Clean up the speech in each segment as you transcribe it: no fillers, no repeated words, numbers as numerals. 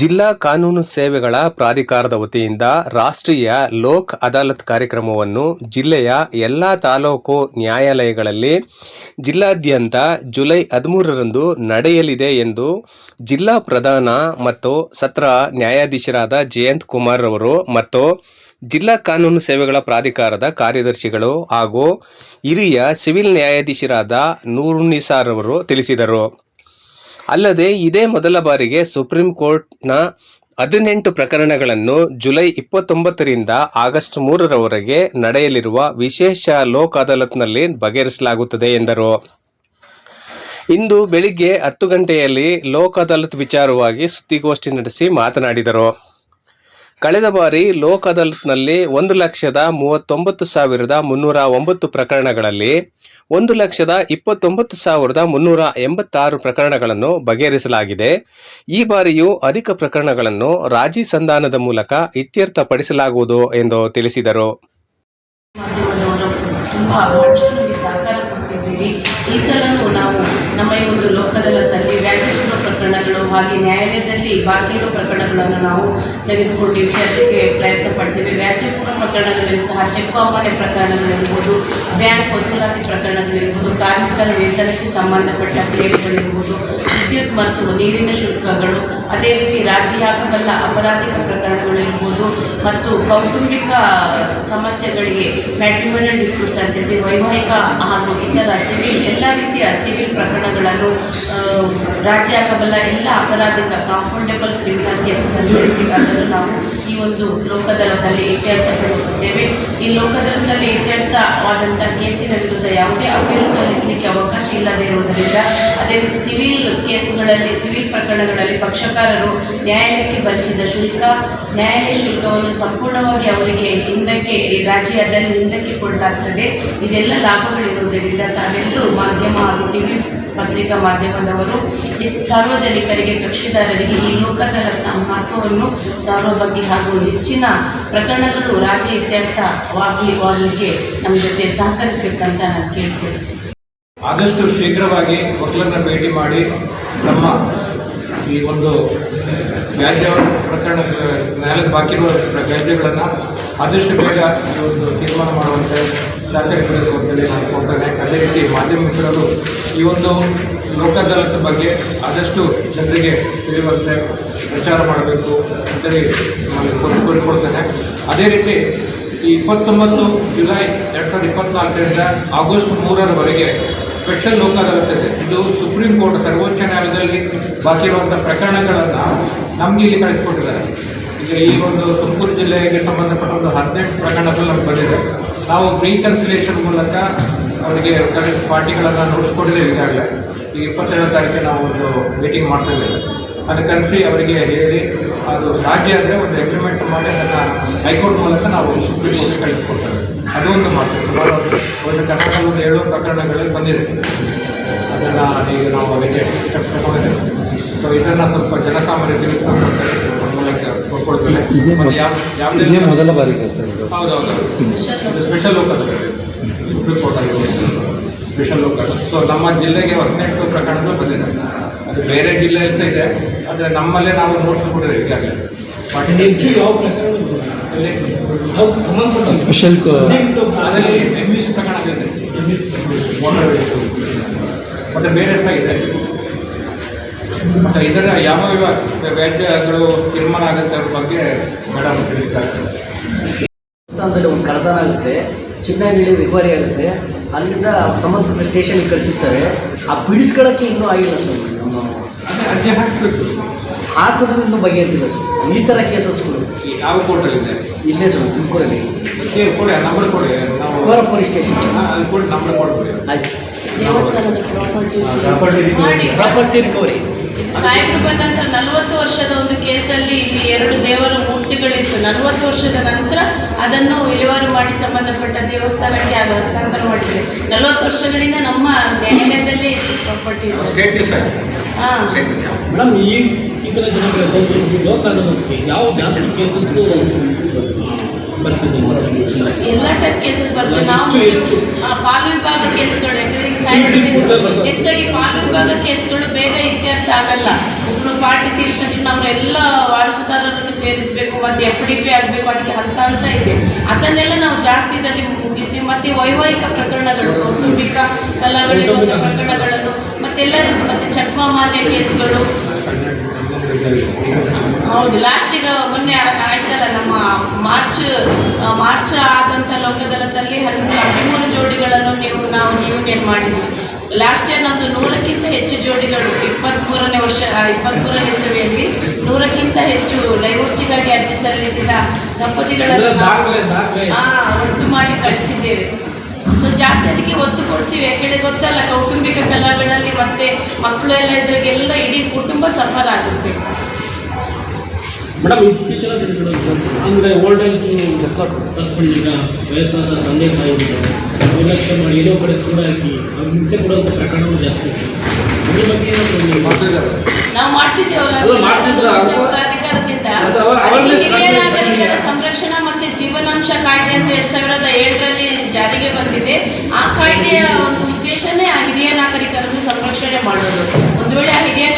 ಜಿಲ್ಲಾ ಕಾನೂನು ಸೇವೆಗಳ ಪ್ರಾಧಿಕಾರದ ವತಿಯಿಂದ ರಾಷ್ಟ್ರೀಯ ಲೋಕ್ ಅದಾಲತ್ ಕಾರ್ಯಕ್ರಮವನ್ನು ಜಿಲ್ಲೆಯ ಎಲ್ಲ ತಾಲೂಕು ನ್ಯಾಯಾಲಯಗಳಲ್ಲಿ ಜಿಲ್ಲಾದ್ಯಂತ ಜುಲೈ 13ರಂದು ನಡೆಯಲಿದೆ ಎಂದು ಜಿಲ್ಲಾ ಪ್ರಧಾನ ಮತ್ತು ಸತ್ರ ನ್ಯಾಯಾಧೀಶರಾದ ಜಯಂತ್ ಕುಮಾರ್ ಅವರು ಮತ್ತು ಜಿಲ್ಲಾ ಕಾನೂನು ಸೇವೆಗಳ ಪ್ರಾಧಿಕಾರದ ಕಾರ್ಯದರ್ಶಿಗಳು ಹಾಗೂ ಹಿರಿಯ ಸಿವಿಲ್ ನ್ಯಾಯಾಧೀಶರಾದ ನೂರುನ್ನಿಸಾರ್ ಅವರು ತಿಳಿಸಿದರು. ಅಲ್ಲದೆ ಇದೇ ಮೊದಲ ಬಾರಿಗೆ ಸುಪ್ರೀಂ ಕೋರ್ಟ್ನ 18 ಪ್ರಕರಣಗಳನ್ನು ಜುಲೈ 29ರಿಂದ ಆಗಸ್ಟ್ 3ರವರೆಗೆ ನಡೆಯಲಿರುವ ವಿಶೇಷ ಲೋಕ್ ಅದಾಲತ್ನಲ್ಲಿ ಬಗೆಹರಿಸಲಾಗುತ್ತದೆ ಎಂದರು. ಇಂದು ಬೆಳಿಗ್ಗೆ 10 ಗಂಟೆಯಲ್ಲಿ ಲೋಕ್ ಅದಾಲತ್ ವಿಚಾರವಾಗಿ ಸುದ್ದಿಗೋಷ್ಠಿ ನಡೆಸಿ ಮಾತನಾಡಿದರು. ಕಳೆದ ಬಾರಿ ಲೋಕ್ ಅದಾಲತ್ನಲ್ಲಿ 1,39,309 ಪ್ರಕರಣಗಳಲ್ಲಿ 1,29,386 ಪ್ರಕರಣಗಳನ್ನು ಬಗೆಹರಿಸಲಾಗಿದೆ. ಈ ಬಾರಿಯೂ ಅಧಿಕ ಪ್ರಕರಣಗಳನ್ನು ರಾಜಿ ಸಂಧಾನದ ಮೂಲಕ ಇತ್ಯರ್ಥಪಡಿಸಲಾಗುವುದು ಎಂದು ತಿಳಿಸಿದರು. ಈ ಸಲನೂ ನಾವು ನಮ್ಮ ಈ ಒಂದು ಲೋಕ್ ಅದಾಲತ್ನಲ್ಲಿ ವ್ಯಾಜ್ಯಪೂರ್ವ ಪ್ರಕರಣಗಳು ಹಾಗೆ ನ್ಯಾಯಾಲಯದಲ್ಲಿ ಬಾಕಿ ಇರುವ ಪ್ರಕರಣಗಳನ್ನು ನಾವು ತೆಗೆದುಕೊಂಡು ಇತ್ಯರ್ಥಕ್ಕೆ ಪ್ರಯತ್ನ ಪಡ್ತೀವಿ. ವ್ಯಾಜ್ಯಪೂರ್ವ ಪ್ರಕರಣಗಳಲ್ಲಿ ಸಹ ಚೆಕ್ ಅಮಾನ್ಯ ಪ್ರಕರಣಗಳಿರ್ಬೋದು, ಬ್ಯಾಂಕ್ ವಸೂಲಾತಿ ಪ್ರಕರಣಗಳಿರ್ಬೋದು, ಕಾರ್ಮಿಕರ ವೇತನಕ್ಕೆ ಸಂಬಂಧಪಟ್ಟ ಕ್ಲೇಮ್ಗಳಿರ್ಬೋದು, ವಿದ್ಯುತ್ ಮತ್ತು ನೀರಿನ ಶುಲ್ಕಗಳು, ಅದೇ ರೀತಿ ರಾಜಿಯಾಗಬಲ್ಲ ಅಪರಾಧಿಕ ಪ್ರಕರಣಗಳಿರ್ಬೋದು ಮತ್ತು ಕೌಟುಂಬಿಕ ಸಮಸ್ಯೆಗಳಿಗೆ ಮ್ಯಾಟ್ರಿಮೋನಿಯಲ್ ಡಿಸ್ಪ್ಯೂಟ್ಸ್ ಅಂತಿದೆ, ವೈವಾಹಿಕ ಹಾಗೂ ಇತರ ಸಿವಿಲ್ ಎಲ್ಲ ರೀತಿಯ ಸಿವಿಲ್ ಪ್ರಕರಣಗಳನ್ನು ರಾಜಿಯಾಗಬಲ್ಲ ಎಲ್ಲ ಅಪರಾಧಿಕ ಕಾಂಪೌಂಡೇಬಲ್ ಕ್ರಿಮಿನಲ್ ಕೇಸಸ್ ಅಂತ ಹೇಳ್ತೀವಿ, ಅದನ್ನು ನಾವು ಈ ಒಂದು ಲೋಕ್ ಅದಾಲತ್ನಲ್ಲಿ ಇತ್ಯರ್ಥಪಡಿಸುತ್ತೇವೆ. ಈ ಲೋಕ್ ಅದಾಲತ್ನಲ್ಲಿ ಇತ್ಯರ್ಥವಾದಂಥ ಕೇಸಿನ ವಿರುದ್ಧ ಯಾವುದೇ ಅಪೀಲು ಸಲ್ಲಿಸಲಿಕ್ಕೆ ಅವಕಾಶ ಇಲ್ಲದೆ ಇರುವುದರಿಂದ, ಅದೇ ರೀತಿ ಸಿವಿಲ್ ಕೇಸುಗಳಲ್ಲಿ ಸಿವಿಲ್ ಪ್ರಕರಣಗಳಲ್ಲಿ ಪಕ್ಷಕಾರರು ನ್ಯಾಯಾಲಯಕ್ಕೆ ಭರಿಸಿದ ಶುಲ್ಕ, ನ್ಯಾಯಾಲಯ ಶುಲ್ಕವನ್ನು ಸಂಪೂರ್ಣವಾಗಿ ಅವರಿಗೆ ಹಿಂದಕ್ಕೆ ರಾಜ್ಯದಲ್ಲಿ ಹಿಂದಕ್ಕೆ ಕೊಡಲಾಗ್ತದೆ. ಇದೆಲ್ಲ ಲಾಭಗಳಿರುವುದರಿಂದ ತಾವೆಲ್ಲರೂ ಮಾಧ್ಯಮ ಹಾಗೂ ಟಿವಿ ಪತ್ರಿಕಾ ಮಾಧ್ಯಮದವರು ಸಾರ್ವಜನಿಕರಿಗೆ, ಕಕ್ಷಿದಾರರಿಗೆ ಈ ಲೋಕ್ ಅದಾಲತ್ನ ಮಹತ್ವವನ್ನು ಸಾರುವ ಬಗ್ಗೆ ಹಾಗೂ ಹೆಚ್ಚಿನ ಪ್ರಕರಣಗಳು ರಾಜ್ಯ ಇತ್ಯರ್ಥವಾಗಲಿಕ್ಕೆ ನಮ್ಮ ಜೊತೆ ಸಹಕರಿಸಬೇಕಂತ ನಾನು ಕೇಳ್ತೇನೆ. ಆದಷ್ಟು ಶೀಘ್ರವಾಗಿ ವಕೀಲರನ್ನ ಭೇಟಿ ಮಾಡಿ ನಮ್ಮ ಈ ಒಂದು ವ್ಯಾಜ್ಯ ಪ್ರಕರಣ ನ್ಯಾಯಾಲಯದ ಬಾಕಿ ಇರುವ ವ್ಯಾಜ್ಯಗಳನ್ನು ಆದಷ್ಟು ಬೇಗ ಈ ಒಂದು ತೀರ್ಮಾನ ಮಾಡುವಂತೆ ಸಹಕರಿಸಬೇಕು ಅಂತೇಳಿ ನಾನು ಕೊಡ್ತೇನೆ. ಅದೇ ರೀತಿ ಮಾಧ್ಯಮ ಮಿತ್ರರು ಈ ಒಂದು ಲೋಕ್ ಅದಾಲತ್ ಬಗ್ಗೆ ಆದಷ್ಟು ಜನರಿಗೆ ತಿಳಿಯುವಂತೆ ಪ್ರಚಾರ ಮಾಡಬೇಕು ಅಂತೇಳಿ ನಾನು ಕೋರಿಕೊಳ್ತೇನೆ. ಅದೇ ರೀತಿ ಈ 29 July 2024ರಿಂದ August 3ರವರೆಗೆ special Lok Adalat ಇದೆ. ಇದು ಸುಪ್ರೀಂ ಕೋರ್ಟ್ ಸರ್ವೋಚ್ಚ ನ್ಯಾಯಾಲಯದಲ್ಲಿ ಬಾಕಿ ಇರುವಂಥ ಪ್ರಕರಣಗಳನ್ನು ನಮಗೆ ಇಲ್ಲಿ ಕಳಿಸ್ಕೊಟ್ಟಿದ್ದಾರೆ. ಈಗ ಈ ಒಂದು ತುಮಕೂರು ಜಿಲ್ಲೆಗೆ ಸಂಬಂಧಪಟ್ಟ ಒಂದು 18 ಪ್ರಕರಣಗಳು ನಮ್ಗೆ ಬಂದಿದೆ. ನಾವು ರೀಕನ್ಸಿಲೇಷನ್ ಮೂಲಕ ಅವರಿಗೆ ಪಾರ್ಟಿಗಳನ್ನು ನೋಟಿಸ್ಕೊಟ್ಟಿದ್ದೇವೆ. ಈಗಾಗಲೇ ಈಗ 27ನೇ ತಾರೀಕಿಗೆ ನಾವು ಒಂದು ಮೀಟಿಂಗ್ ಮಾಡ್ತಾ ಇದ್ದೇವೆ. ಅದನ್ನು ಕರೆಸಿ ಅವರಿಗೆ ಹೇಳಿ ಅದು ರಾಜ್ಯ ಅಂದರೆ ಒಂದು ಅಗ್ರಿಮೆಂಟ್ ಮಾಡಿ ಅದನ್ನು ಹೈಕೋರ್ಟ್ ಮೂಲಕ ನಾವು ಸುಪ್ರೀಂ ಕೋರ್ಟ್ಗೆ ಕಳಿಸ್ಕೊಡ್ತೇವೆ. ಅದು ಒಂದು ಮಾಡ್ತೇವೆ. ಸುಮಾರು ಒಂದು ಕರ್ನಾಟಕದ ಒಂದು 7 ಪ್ರಕರಣಗಳಲ್ಲಿ ಬಂದಿದೆ. ಅದನ್ನು ಈಗ ನಾವು ಅದಕ್ಕೆ ಸ್ಟೆಪ್ಸ್ ತಗೊಂಡಿದ್ದೇವೆ. ಸೊ ಇದನ್ನು ಸ್ವಲ್ಪ ಜನಸಾಮಾನ್ಯ ತಿಳಿಸ್ಕೊಂಡು ಮೂಲಕ ಕೊಡ್ತೇವೆ. ಯಾವುದೇ ಮೊದಲ ಬಾರಿಗೆ ಸರ್? ಹೌದೌದು, ಅದು special Lok Adalat supreme court ಆಗಿರುವುದು ಸ್ಪೆಷಲ್ ಲೋಕ್ ಅದಾಲತ್. ಸೊ ನಮ್ಮ ಜಿಲ್ಲೆಗೆ 18 ಪ್ರಕರಣಗಳು ಬಂದಿದೆ. ಅದು ಬೇರೆ ಜಿಲ್ಲೆಯಲ್ಲಿ ಸಹ ಇದೆ, ಆದರೆ ನಮ್ಮಲ್ಲೇ ನಾವು ನೋಡ್ಸ್ಕೊಂಡಿದ್ದೇವೆ ಈಗಾಗಲೇ. ಯಾವ ಸ್ಪೆಷಲ್ ಅದರಲ್ಲಿ MVC ಪ್ರಕರಣಗಳಿದೆ, ಮತ್ತು ಬೇರೆ ಸಹ ಇದೆ. ಮತ್ತು ಇದರ ಯಾವ ವ್ಯಾಜ್ಯಗಳು ತೀರ್ಮಾನ ಆಗುತ್ತೆ ಅನ್ನೋ ಬಗ್ಗೆ ಮೇಡಮ್ ತಿಳಿಸ್ತಾರೆ. ಒಂದು ಕಳ್ಳತನ ಆಗುತ್ತೆ, ಚಿನ್ನಾಗಿ ರಿಕವರಿ ಆಗುತ್ತೆ, ಅಲ್ಲಿಂದ ಸಂಬಂಧಪಟ್ಟ ಸ್ಟೇಷನ್ಗೆ ಕಳಿಸಿರ್ತಾರೆ. ಆ ಬಿಡಿಸ್ಕೊಳ್ಳೋಕ್ಕೆ ಇನ್ನೂ ಆಗಿಲ್ಲ ಸರ್. ನಮ್ಮ ಅರ್ಜಿ ಹಾಕಬೇಕು, ಹಾಕಿದ್ರು ಇನ್ನೂ ಬಗೆಹರಿಲ್ಲ ಸರ್. ಈ ಥರ ಕೇಸಸ್ಗಳು ಯಾವ ಕೋರ್ಟಲ್ಲಿದೆ? ಇಲ್ಲೇ ಸರ್ ತುಮಕೂರಲ್ಲಿ. ಕೊಡಿ, ನಂಬರ್ ಕೊಡಿ, ನಾವು ಕೋರ ಪೊಲೀಸ್ ಸ್ಟೇಷನ್ ಅಲ್ಲಿ ಕೊಡಿ, ನಂಬರ್ ಕೊಡ್ಬಿಡಿ. ಆಯ್ತು. ದೇವಸ್ಥಾನದ ಪ್ರಾಪರ್ಟಿ ರಿಕವರಿ ಸಾಹೇಬರು ಬಂದ ನಂತರ 40 ವರ್ಷದ ಒಂದು ಕೇಸಲ್ಲಿ ಇಲ್ಲಿ 2 ದೇವರ ಮೂರ್ತಿಗಳಿತ್ತು. 40 ವರ್ಷದ ನಂತರ ಅದನ್ನು ವಿಲೇವಾರಿ ಮಾಡಿ ಸಂಬಂಧಪಟ್ಟ ದೇವಸ್ಥಾನಕ್ಕೆ ಅದು ಹಸ್ತಾಂತರ ಮಾಡಿದ್ದಾರೆ. 40 ವರ್ಷಗಳಿಂದ ನಮ್ಮ ನ್ಯಾಯಾಲಯದಲ್ಲಿ ಪ್ರಾಪರ್ಟಿ ಇದೆ. ಹಾಂ ಮೇಡಮ್, ಈ ಲೋಕ್ ಅದಾಲತ್ಗೆ ಯಾವ ಜಾಸ್ತಿ ಕೇಸಸ್ ಬರ್ತಿದೆ ಎಲ್ಲ ಟೈಪ್ ಕೇಸಸ್ ಬರ್ತವೆ. ನಾವು ಹೆಚ್ಚು. ಪಾಲು ವಿಭಾಗ ಕೇಸ್ಗಳು ಯಾಕಂದ್ರೆ ಹೆಚ್ಚಾಗಿ ಪಾಲು ವಿಭಾಗ ಕೇಸ್ಗಳು ಬೇಗ ಇತ್ಯರ್ಥ ಆಗಲ್ಲ. ಒಬ್ಬರು ಪಾರ್ಟಿ ತೀರಿದ ತಕ್ಷಣ ಅವರೆಲ್ಲ ವಾರಸುದಾರರನ್ನು ಸೇರಿಸಬೇಕು, ಮತ್ತೆ FDP ಆಗಬೇಕು, ಅದಕ್ಕೆ ಹಂತ ಹಂತ ಇದೆ. ಅದನ್ನೆಲ್ಲ ನಾವು ಜಾಸ್ತಿ ಇದರಲ್ಲಿ ಮುಗಿಸ್ತೀವಿ. ಮತ್ತೆ ವೈವಾಹಿಕ ಪ್ರಕರಣಗಳು, ಕೌಟುಂಬಿಕ ಕಲಹಗಳಿರುವಂಥ ಪ್ರಕರಣಗಳನ್ನು ಮತ್ತೆಲ್ಲ ರೀತಿ, ಮತ್ತೆ ಚಕ್ವಾಮಾನ್ಯ ಕೇಸ್ಗಳು. ಹೌದು, ಲಾಸ್ಟ್ ಈಗ ಮೊನ್ನೆ ಆಯ್ತಲ್ಲ ನಮ್ಮ ಮಾರ್ಚ್ ಆದಂಥ ಲೋಕದಳದಲ್ಲಿ 13 ಜೋಡಿಗಳನ್ನು ನಾವು ಯೂನಿಯನ್ ಮಾಡಿದ್ವಿ. ಲಾಸ್ಟ್ ಇಯರ್ ನಮ್ಮದು 100ಕ್ಕಿಂತ ಹೆಚ್ಚು ಜೋಡಿಗಳು 23ನೇ ಇಸವಿಯಲ್ಲಿ 100ಕ್ಕಿಂತ ಹೆಚ್ಚು ಡೈವೋರ್ಸಿಗಾಗಿ ಅರ್ಜಿ ಸಲ್ಲಿಸಿದ ದಂಪತಿಗಳನ್ನು ಒಟ್ಟು ಮಾಡಿ ಕಳಿಸಿದ್ದೇವೆ. ಸೊ ಜಾಸ್ತಿ ಅದಕ್ಕೆ ಒತ್ತು ಕೊಡ್ತೀವಿ. ಯಾಕೆಂದರೆ ಗೊತ್ತಲ್ಲ, ಕೌಟುಂಬಿಕ ಕಲಹಗಳಲ್ಲಿ ಮತ್ತೆ ಮಕ್ಕಳು ಎಲ್ಲ ಇದ್ರಾಗೆಲ್ಲ ಇಡೀ ಕುಟುಂಬ ಸಫರ್ ಆಗುತ್ತೆ. ಮೇಡಮ್, ಇತ್ತೀಚಿನ ದಿನಗಳು ಅಂದರೆ ಓಲ್ಡ್ ಏಜ್ ಹಸ್ಬೆಂಡ್, ಈಗ ವಯಸ್ಸಾದ ತಂದೆ ತಾಯಿ ನಿರ್ಲಕ್ಷ್ಯ ಮಾಡಿ ಏನೋ ಕಡೆ ಕೂಡ ಹಾಕಿ ಅವ್ರಿಗೆ ಹಿಂಸೆ ಕೊಡುವಂಥ ಪ್ರಕರಣಗಳು ಜಾಸ್ತಿ ಇದೆ. ಅದ್ರ ಬಗ್ಗೆ ನಾವು ಮಾಡ್ತಿದ್ದೇವಲ್ಲ ಪ್ರಾಧಿಕಾರದಿಂದ ಹಿರಿಯ ನಾಗರಿಕರ ಸಂರಕ್ಷಣಾ ಮತ್ತೆ ಜೀವನಾಂಶ ಕಾಯ್ದೆ ಅಂತ 2007ರಲ್ಲಿ ಜಾರಿಗೆ ಬಂದಿದೆ. ಆ ಕಾಯ್ದೆಯ ಒಂದು ಉದ್ದೇಶನೇ ಆ ಹಿರಿಯ ನಾಗರಿಕರನ್ನು ಸಂರಕ್ಷಣೆ ಮಾಡೋದು. ಒಂದು ವೇಳೆ ಆ ಹಿರಿಯ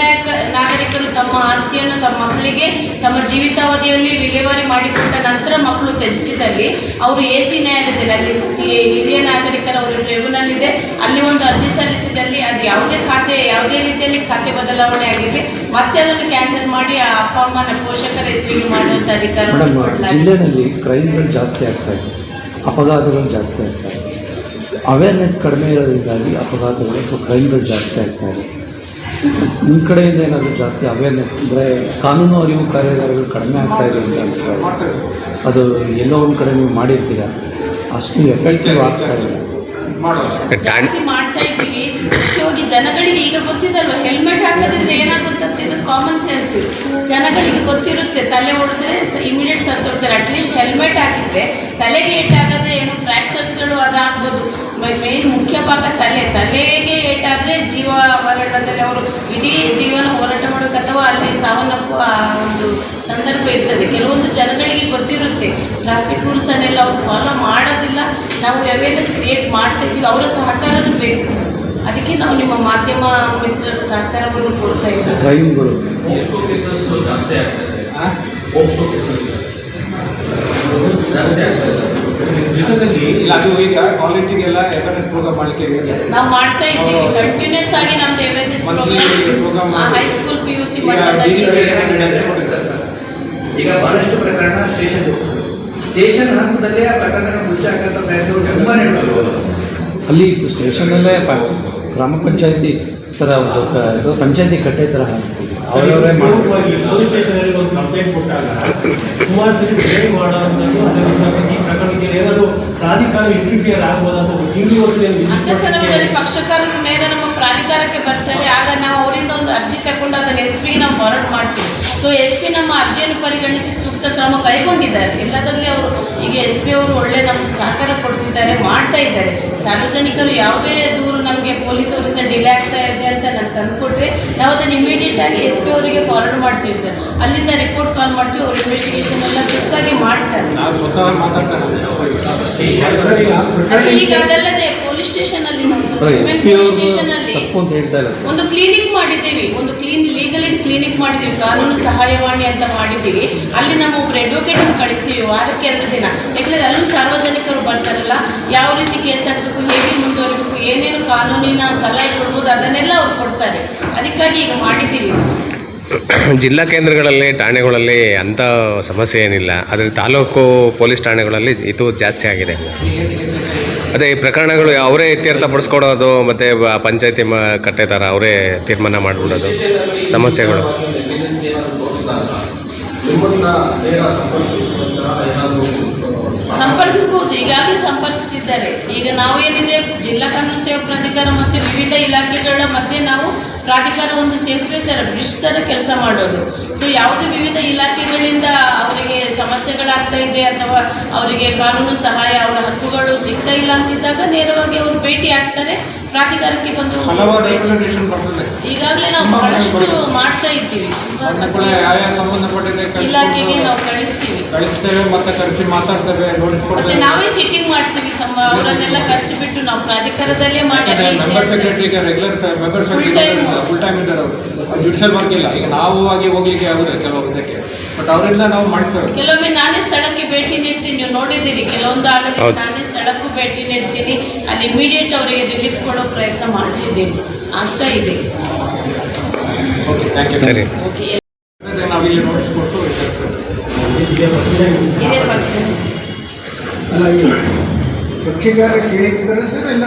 ನಾಗರಿಕರು ತಮ್ಮ ಆಸ್ತಿಯನ್ನು ತಮ್ಮ ಮಕ್ಕಳಿಗೆ ತಮ್ಮ ಜೀವಿತಾವಧಿಯಲ್ಲಿ ವಿಲೇವಾರಿ ಮಾಡಿಕೊಟ್ಟ ನಂತರ ಮಕ್ಕಳು ತ್ಯಜಿಸಿದಲ್ಲಿ ಅವರು AC ನ್ಯಾಯಾಲಯದಲ್ಲಿ, ಅಲ್ಲಿ ಹಿರಿಯ ನಾಗರಿಕರ ಒಂದು ಟ್ರಿಬ್ಯುನಲ್ ಇದೆ, ಅಲ್ಲಿ ಒಂದು ಅರ್ಜಿ ಸಲ್ಲಿಸಿದಲ್ಲಿ ಅದು ಯಾವುದೇ ರೀತಿಯಲ್ಲಿ ಖಾತೆ ಬದಲಾವಣೆ ಆಗಿರಲಿ ಮತ್ತೆ ಅದನ್ನು ಕ್ಯಾನ್ಸಲ್ ಮಾಡಿ ಆ ಅಪ್ಪ ಅಮ್ಮನ ಪೋಷಕರ ಹೆಸರಿಗೆ ಮಾಡುವಂಥ ಅಧಿಕಾರ. ಜಿಲ್ಲೆಯಲ್ಲಿ ಕ್ರೈಮ್ಗಳು ಜಾಸ್ತಿ ಆಗ್ತಾ ಇದೆ, ಅಪಘಾತಗಳು ಜಾಸ್ತಿ ಆಗ್ತಾ ಇದೆ. ಅವೇರ್ನೆಸ್ ಕಡಿಮೆ ಇರೋದ್ರಿಂದಾಗಿ ಅಪಘಾತಗಳು ಅಥವಾ ಕ್ರೈಮ್ಗಳು ಜಾಸ್ತಿ ಆಗ್ತಾ ಇದೆ. ನಿಮ್ಮ ಕಡೆಯಿಂದ ಏನಾದರೂ ಜಾಸ್ತಿ ಅವೇರ್ನೆಸ್ ಅಂದರೆ ಕಾನೂನು ಅರಿವು ಕಾರ್ಯಾಗಾರಗಳು ಕಡಿಮೆ ಆಗ್ತಾ ಇದೆ ಅಂತ ಅನಿಸ್ತಾ ಇದೆ. ಅದು ಎಲ್ಲೋ ಒಂದು ಕಡೆ ನೀವು ಮಾಡಿರ್ತೀರ, ಅಷ್ಟು ಎಫೆಕ್ಟಿವ್ ಆಗ್ತಾ ಇಲ್ಲ. ಜಾಸ್ತಿ ಮಾಡ್ತಾ ಇದ್ದೀವಿ. ಮುಖ್ಯವಾಗಿ ಜನಗಳಿಗೆ ಈಗ ಗೊತ್ತಿದಲ್ವ, ಹೆಲ್ಮೆಟ್ ಹಾಕದಿದ್ರೆ ಏನಾಗುತ್ತಂತ, ಇದು ಕಾಮನ್ ಸೆನ್ಸ್. ಜನಗಳಿಗೆ ಗೊತ್ತಿರುತ್ತೆ, ತಲೆ ಹೊಡೆದ್ರೆ ಇಮಿಡಿಯೇಟ್ ಸತ್ತೋಗ್ತಾರೆ. ಅಟ್ಲೀಸ್ಟ್ ಹೆಲ್ಮೆಟ್ ಹಾಕಿದ್ರೆ ತಲೆಗೆ ಏಟಾಗದೆ ಏನು ಫ್ರ್ಯಾಕ್ಚರ್ಸ್ಗಳು ಅದಾಗ್ಬೋದು. ಮೇನ್ ಮುಖ್ಯ ಭಾಗ ತಲೆಗೆ ಏಟಾದರೆ ಜೀವ ಮರಣದಲ್ಲಿ ಅವರು ಇಡೀ ಜೀವನ ಹೋರಾಟ ಮಾಡೋಕೆ ಅಥವಾ ಅಲ್ಲಿ ಸಾವನ್ನಪ್ಪುವ ಒಂದು ಸಂದರ್ಭ ಇರ್ತದೆ. ಕೆಲವೊಂದು ಜನಗಳಿಗೆ ಗೊತ್ತಿರುತ್ತೆ, ಟ್ರಾಫಿಕ್ ರೂಲ್ಸನ್ನೆಲ್ಲ ಅವ್ರು ಫಾಲೋ ಮಾಡೋದಿಲ್ಲ. ನಾವು ಅವೇರ್ನೆಸ್ ಕ್ರಿಯೇಟ್ ಮಾಡ್ತಿರ್ತೀವಿ, ಅವರ ಸಹಕಾರನೂ ಬೇಕು. ಅದಕ್ಕೆ ನಾವು ನಿಮ್ಮ ಮಾಧ್ಯಮ ಮಿತ್ರರ ಸಹಕಾರವನ್ನು ಕೊಡ್ತಾ ಇದ್ದೀವಿ. ಕ್ರೈಮ್ಗಳು ಇಲ್ಲ, ಅದು ಈಗ ಕಾಲೇಜಿಗೆಲ್ಲ ಅವೇರ್ನೆಸ್ ಪ್ರೋಗ್ರಾಮ್ ಮಾಡಲಿಕ್ಕೆ ನಾವು ಮಾಡ್ತಾ ಇದ್ದೀವಿ. ಕಂಟಿನ್ಯೂಸ್ ಆಗಿ ನಮ್ದು ಅವೇರ್ನೆಸ್ ಪ್ರೋಗ್ರಾಮ್ ಹೈಸ್ಕೂಲ್ PUC ಮಟ್ಟದಲ್ಲಿ. ಈಗ ಬಹಳಷ್ಟು ಪ್ರಕರಣ ಸ್ಟೇಷನ್ ಹಂತದಲ್ಲೇ ಆ ಪ್ರಕರಣ ಮುಚ್ಚಾಕಂತ ಪ್ರಯತ್ನಗಳು ತುಂಬಾ ನಡೆಯುತ್ತವೆ. ಅಲ್ಲಿ ಸ್ಟೇಷನಲ್ಲೇ ಗ್ರಾಮ ಪಂಚಾಯತಿ ಥರ ಒಂದು ಪಂಚಾಯತಿ ಕಟ್ಟೆ ಥರ ಅವರವರೇ ಮಾಡಿ ಪೊಲೀಸ್ ಸ್ಟೇಷನಲ್ಲಿ ಒಂದು ಕಂಪ್ಲೇಂಟ್ ಕೊಟ್ಟಾಗ ಸುಮಾರು ಸರಿ ಬೇರೆ ಮಾಡೋವಂಥದ್ದು. ಈ ಪ್ರಕರಣಕ್ಕೆ ಏನಾದರೂ ಪ್ರಾಧಿಕಾರ ಇಂಟರ್ಫಿಯರ್ ಆಗ್ಬೋದಂತ ಅಂತ ಸಂದರ್ಭದಲ್ಲಿ ಪಕ್ಷಕಾರರು ನೇರ ನಮ್ಮ ಪ್ರಾಧಿಕಾರಕ್ಕೆ ಬರ್ತಾರೆ. ಆಗ ನಾವು ಅವರಿಂದ ಒಂದು ಅರ್ಜಿ ತಗೊಂಡು ಅದನ್ನು SP ನಾವು ಫಾರ್ವರ್ಡ್ ಮಾಡ್ತೀವಿ. ಸೊ SP ನಮ್ಮ ಅರ್ಜಿಯನ್ನು ಪರಿಗಣಿಸಿ ಸೂಕ್ತ ಕ್ರಮ ಕೈಗೊಂಡಿದ್ದಾರೆ. ಎಲ್ಲದರಲ್ಲಿ ಅವರು ಈಗ SP ಅವರು ಒಳ್ಳೆ ನಮ್ಗೆ ಸಹಕಾರ ಕೊಡ್ತಿದ್ದಾರೆ, ಮಾಡ್ತಾ ಇದ್ದಾರೆ. ಸಾರ್ವಜನಿಕರು ಯಾವುದೇ ದೂರು ನಮಗೆ ಪೊಲೀಸವರಿಂದ ಡಿಲೇ ಆಗ್ತಾ ಇದೆ ಅಂತ ನಾನು ತಂದುಕೊಟ್ರೆ ನಾವು ಅದನ್ನು ಇಮಿಡಿಯೇಟ್ ಆಗಿ SP ಅವರಿಗೆ ಫಾರ್ವರ್ಡ್ ಮಾಡ್ತೀವಿ ಸರ್. ಅಲ್ಲಿಂದ ರಿಪೋರ್ಟ್ ಕಾಲ್ ಮಾಡ್ತೀವಿ, ಅವರು ಇನ್ವೆಸ್ಟಿಗೇಷನ್ ಎಲ್ಲ ತುರ್ತಾಗಿ ಮಾಡ್ತಾರೆ. ನಾವು ಸ್ವತಃ ಮಾತಾಡ್ತಾರೆ. ಈಗ ಅದಲ್ಲದೆ ಪೊಲೀಸ್ ಸ್ಟೇಷನಲ್ಲಿ ತಪ್ಪು ಅಂತ ಹೇಳ್ತಾ ಇಲ್ಲ ಸರ್. ಒಂದು ಕ್ಲಿನಿಕ್ ಮಾಡಿದ್ದೀವಿ, ಒಂದು ಲೀಗಲ್ ಏಡ್ ಕ್ಲಿನಿಕ್ ಮಾಡಿದ್ದೀವಿ, ಕಾನೂನು ಸಹಾಯವಾಣಿ ಅಂತ ಮಾಡಿದ್ದೀವಿ. ಅಲ್ಲಿ ನಮ್ಮ ಒಬ್ಬರು ಅಡ್ವೊಕೇಟನ್ನು ಕಳಿಸ್ತೀವಿ ವಾರಕ್ಕೆ 2 ದಿನ. ಯಾಕಂದರೆ ಅಲ್ಲೂ ಸಾರ್ವಜನಿಕರು ಬರ್ತಾರಲ್ಲ, ಯಾವ ರೀತಿ ಕೇಸ್ ಹಾಕಬೇಕು, ಹೇಗೆ ಮುಂದುವರಿಬೇಕು, ಏನೇನು ಕಾನೂನಿನ ಸಲಹೆ ಕೊಡ್ಬೋದು ಅದನ್ನೆಲ್ಲ ಅವ್ರು ಕೊಡ್ತಾರೆ. ಅದಕ್ಕಾಗಿ ಈಗ ಮಾಡಿದ್ದೀವಿ. ಜಿಲ್ಲಾ ಕೇಂದ್ರಗಳಲ್ಲಿ ಠಾಣೆಗಳಲ್ಲಿ ಅಂಥ ಸಮಸ್ಯೆ ಏನಿಲ್ಲ, ಆದರೆ ತಾಲೂಕು ಪೊಲೀಸ್ ಠಾಣೆಗಳಲ್ಲಿ ಇದು ಜಾಸ್ತಿ ಆಗಿದೆ. ಅದೇ ಈ ಪ್ರಕರಣಗಳು ಅವರೇ ಇತ್ಯರ್ಥಪಡಿಸ್ಕೊಡೋದು ಮತ್ತು ಪಂಚಾಯತಿ ಕಟ್ಟೆ ಥರ ಅವರೇ ತೀರ್ಮಾನ ಮಾಡಿಬಿಡೋದು ಸಮಸ್ಯೆಗಳು. ಸಂಪರ್ಕಿಸಬಹುದು, ಈಗಾಗಲೇ ಸಂಪರ್ಕಿಸ್ತಿದ್ದಾರೆ. ಈಗ ನಾವು ಏನಿದೆ ಜಿಲ್ಲಾ ಕಾನೂನು ಸೇವಾ ಪ್ರಾಧಿಕಾರ ಮತ್ತು ವಿವಿಧ ಇಲಾಖೆಗಳ ಮಧ್ಯೆ ನಾವು ಪ್ರಾಧಿಕಾರ ಒಂದು ಸೇತುವೆ ಥರ ಬ್ರಿಡ್ಜ್ ಥರ ಕೆಲಸ ಮಾಡೋದು. ಸೊ ಯಾವುದೇ ವಿವಿಧ ಇಲಾಖೆಗಳಿಂದ ಅವರಿಗೆ ಸಮಸ್ಯೆಗಳಾಗ್ತಾ ಇದೆ ಅಥವಾ ಅವರಿಗೆ ಕಾನೂನು ಸಹಾಯ, ಅವರ ಹಕ್ಕುಗಳು ಸಿಗ್ತಾ ಇಲ್ಲ ಅಂತಿದ್ದಾಗ ನೇರವಾಗಿ ಅವರು ಭೇಟಿ ಆಗ್ತಾರೆ, ಪ್ರಾಧಿಕಾರಕ್ಕೆ ಬಂದು ಈಗಾಗಲೇ ನಾವು ಬಹಳಷ್ಟು ಮಾಡ್ತಾ ಇದ್ದೀವಿ. ಇಲಾಖೆಗೆ ನಾವು ಕಳಿಸ್ತೀವಿ. ಕಳಿಸ್ತೇವೆ ಮತ್ತೆ ಕರೆಸಿ ಮಾತಾಡ್ತೇವೆ, ನೋಟಿಸ್ ಮತ್ತೆ ಕೊಡ್ತೇವೆ. ನಾವೇ ಸಿಟ್ಟಿಂಗ್ ಮಾಡ್ತೀವಿ ಅವರನ್ನೆಲ್ಲ ಕರೆಸಿಬಿಟ್ಟು ನಾವು ಪ್ರಾಧಿಕಾರದಲ್ಲೇ ಮಾಡಿ ಮೆಂಬರ್ ಸೆಕ್ರೆಟರಿಗೆ regular member secretary full time ಇದ್ದಾರೆ ಅವರು. ಜುಡಿಷಿಯಲ್ ವರ್ಕ್ ಇಲ್ಲ. ಈಗ ನಾವು ಆಗಿ ಹೋಗ್ಲಿಕ್ಕೆ ಆಗುದಿಲ್ಲ ಕೆಲವು ಇದಕ್ಕೆ, ಬಟ್ ಅವರಿಂದ ನಾವು ಮಾಡಿಸ್ತೇವೆ. ಕೆಲವೊಮ್ಮೆ ನಾನೇ ಸ್ಥಳಕ್ಕೆ ಭೇಟಿ ನೀಡ್ತೀನಿ, ನೀವು ನೋಡಿದ್ದೀರಿ. ಕೆಲವೊಂದು ಆಗಲಿಕ್ಕೆ ಹೌದು. ನಾನೇ ಸ್ಥಳಕ್ಕೂ ಭೇಟಿ ನೀಡ್ತೀನಿ, ಅಲ್ಲಿ ಇಮಿಡಿಯೇಟ್ ಅವರಿಗೆ ರಿಲೀಫ್ ಕೊಡೋ ಪ್ರಯತ್ನ ಮಾಡ್ತಿದ್ದೀನಿ ಆಗ್ತಾ ಇದೆ. Okay, thank you. ಸರಿ. ಓಕೆ, ನಾವಿಲ್ಲಿ ನೋಟಿಸ್ ಕೊಟ್ಟು ಇದೇ ಫಸ್ಟ್ ಅಲ್ಲ ಈ ಪಕ್ಷಗಾರ ಕೇಳಿದ್ದಾರೆ ಸರ್ ಎಲ್ಲ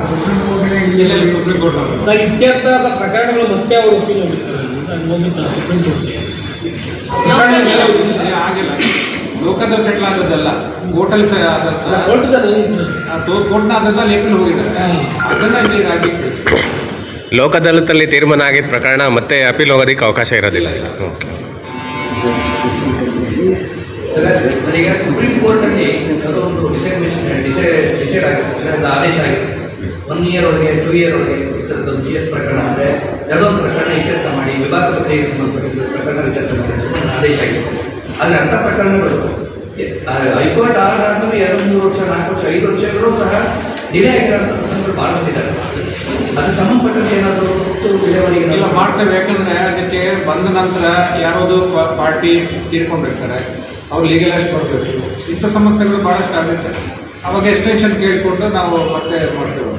ಸುಪ್ರೀಂ ಕೋರ್ಟ್ಗೆ ಇಲ್ಲ ಸುಪ್ರೀಂ ಕೋರ್ಟ್ ಅವರು ಸರ್, ಇತ್ಯರ್ಥದ ಪ್ರಕರಣಗಳು ಮತ್ತೆ ಅವರು ಒಪ್ಪಿಗೆ ಹೋಗಿರ್ತಾರೆ ಹೋಗಿರ್ತಾರೆ ಸುಪ್ರೀಂ ಕೋರ್ಟ್ಗೆ. ಆಗಿಲ್ಲ. ಲೋಕದಲ್ಲಿ ಸೆಟ್ಲ್ ಆಗೋದಲ್ಲ, ಕೋರ್ಟಲ್ಲಿ ಕೋರ್ಟ್ನ ಆದದಲ್ಲಿ ಏಪ್ರಿಲ್ ಹೋಗಿದ್ದಾರೆ. ಅದನ್ನ ಇಲ್ಲಿ ರಾಜ್ಯಕ್ಕೆ ಲೋಕ ಅದಾಲತಲ್ಲಿ ತೀರ್ಮಾನ ಆಗಿದ್ದ ಪ್ರಕರಣ ಮತ್ತೆ ಅಪೀಲ್ ಹೋಗೋದಕ್ಕೆ ಅವಕಾಶ ಇರೋದಿಲ್ಲ. ಓಕೆ. ಸರ್, ಈಗ ಸುಪ್ರೀಂ ಕೋರ್ಟಲ್ಲಿ ಅದೊಂದು ಡಿಸೈಡ್ ಆಗಿದೆ, ಅದು ಆದೇಶ ಆಗಿದೆ. 1 ಇಯರ್ ಒಳಗೆ 2 ಇಯರ್ ಒಳಗೆ ಈ ಥರದ್ದೊಂದು GS ಪ್ರಕರಣ ಅಂದರೆ ಯಾವುದೋ ಒಂದು ಪ್ರಕರಣ ಇತ್ಯರ್ಥ ಮಾಡಿ ವಿಭಾಗ ಪ್ರಕ್ರಿಯೆಗೆ ಸಂಬಂಧಪಟ್ಟಿದ್ದ ಪ್ರಕರಣ ಇತ್ಯರ್ಥ ಮಾಡಿ ಆದೇಶ ಆಗಿದೆ. ಆದರೆ ಅಂಥ ಪ್ರಕರಣಗಳು ಹೈಕೋರ್ಟ್ ಆದ್ಮೇಲೆ 2, 3 ವರ್ಷ, 4 ವರ್ಷ, 5 ವರ್ಷಗಳು ಸಹ ಡಿಲೇ ಆಗಿರೋಂಥ ಪ್ರಕರಣಗಳು ಭಾಳ ಬಂದಿದ್ದಾರೆ. ಅದಕ್ಕೆ ಸಂಬಂಧಪಟ್ಟಂತೆ ಏನಾದರೂ ವಿಲೇವಾರಿ ಎಲ್ಲ ಮಾಡ್ತೇವೆ. ಯಾಕಂದ್ರೆ ಅದಕ್ಕೆ ಬಂದ ನಂತರ ಯಾರೋದು ಪಾರ್ಟಿ ತೀರ್ಕೊಂಡಿರ್ತಾರೆ, ಅವ್ರು ಲೀಗಲೈಸ್ ಕೊಡಬೇಕು. ಇಂಥ ಸಮಸ್ಯೆಗಳು ಭಾಳಷ್ಟು ಆಗುತ್ತೆ. ಅವಾಗ ಎಕ್ಸ್ಟೆನ್ಷನ್ ಕೇಳಿಕೊಂಡು ನಾವು ಮತ್ತೆ ಮಾಡ್ತೇವೆ.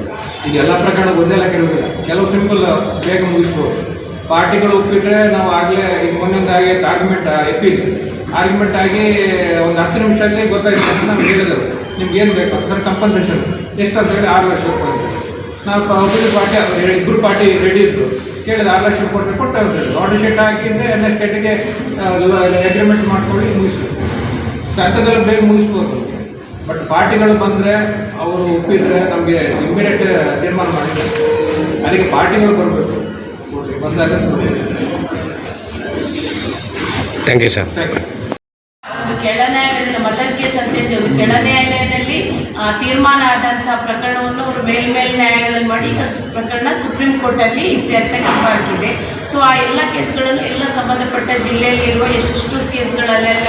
ಈಗ ಎಲ್ಲ ಪ್ರಕರಣ ಒಂದೆಲ್ಲ ಕೆಲವಿಲ್ಲ, ಕೆಲವು ಸಿಂಪಲ್ ಬೇಗ ಮುಗಿಸ್ಬೋದು. ಪಾರ್ಟಿಗಳು ಒಪ್ಪಿದ್ರೆ ನಾವು ಆಗಲೇ ಈಗ ಮೊನ್ನೆಂದು ಆಗಿ ಆರ್ಗ್ಯುಮೆಂಟ್ ಆಗಿ ಒಂದು 10 ನಿಮಿಷದಲ್ಲಿ ಗೊತ್ತಾಯ್ತು ಅಂತ ನಾವು ಹೇಳಿದೆವು. ನಿಮ್ಗೆ ಏನು ಬೇಕು ಸರ್ ಕಂಪನ್ಸೇಷನ್ ಎಷ್ಟು ಅಂತ ಹೇಳಿ 6 ಲಕ್ಷ ರೂಪಾಯಿ ಅಂತ. ನಾವು ಪಾರ್ಟಿ 2 ಪಾರ್ಟಿ ರೆಡಿ ಇದ್ರು, ಕೇಳಿದ್ರೆ 6 ಲಕ್ಷ ಕೊಡ್ತೇವೆ ಅಂತ ಹೇಳಿ ಆರ್ಡರ್ ಶೀಟ್ ಹಾಕಿದ್ರೆ ಎಲ್ಲ ಸ್ಟೇಟಿಗೆ ಅಗ್ರಿಮೆಂಟ್ ಮಾಡ್ಕೊಳ್ಳಿ ಮುಗಿಸ್ಬೇಕು. ಅಂಥದ್ದೆಲ್ಲ ಬೇಗ ಮುಗಿಸ್ಬೋದು. ಬಟ್ ಪಾರ್ಟಿಗಳು ಬಂದರೆ ಅವರು ಒಪ್ಪಿದ್ರೆ ನಮಗೆ ಇಮ್ಮಿಡಿಯೇಟ್ ತೀರ್ಮಾನ ಮಾಡಿದ್ದಾರೆ. ಅದಕ್ಕೆ ಪಾರ್ಟಿಗಳು ಬರಬೇಕು, ಬಂದಾಗ thank you sir. Thank you. ಒಂದು ಕೆಳ ನ್ಯಾಯಾಲಯದ ಮದರ್ ಕೇಸ್ ಅಂತ ಹೇಳ್ತೀವಿ, ಒಂದು ಕೆಳ ನ್ಯಾಯಾಲಯದಲ್ಲಿ ತೀರ್ಮಾನ ಆದಂತಹ ಪ್ರಕರಣವನ್ನು ಅವರು ಮೇಲ್ನ್ಯಾಯಾಲಯಗಳಲ್ಲಿ ಮಾಡಿ ಈಗ ಪ್ರಕರಣ ಸುಪ್ರೀಂ ಕೋರ್ಟಲ್ಲಿ ಇತ್ಯರ್ಥಕ್ಕೆ ಹಾಕಿದೆ. ಸೊ ಆ ಎಲ್ಲ ಕೇಸ್ಗಳನ್ನು ಎಲ್ಲ ಸಂಬಂಧಪಟ್ಟ ಜಿಲ್ಲೆಯಲ್ಲಿರುವ ಎಷ್ಟೆಷ್ಟು ಕೇಸ್ಗಳಲ್ಲೆಲ್ಲ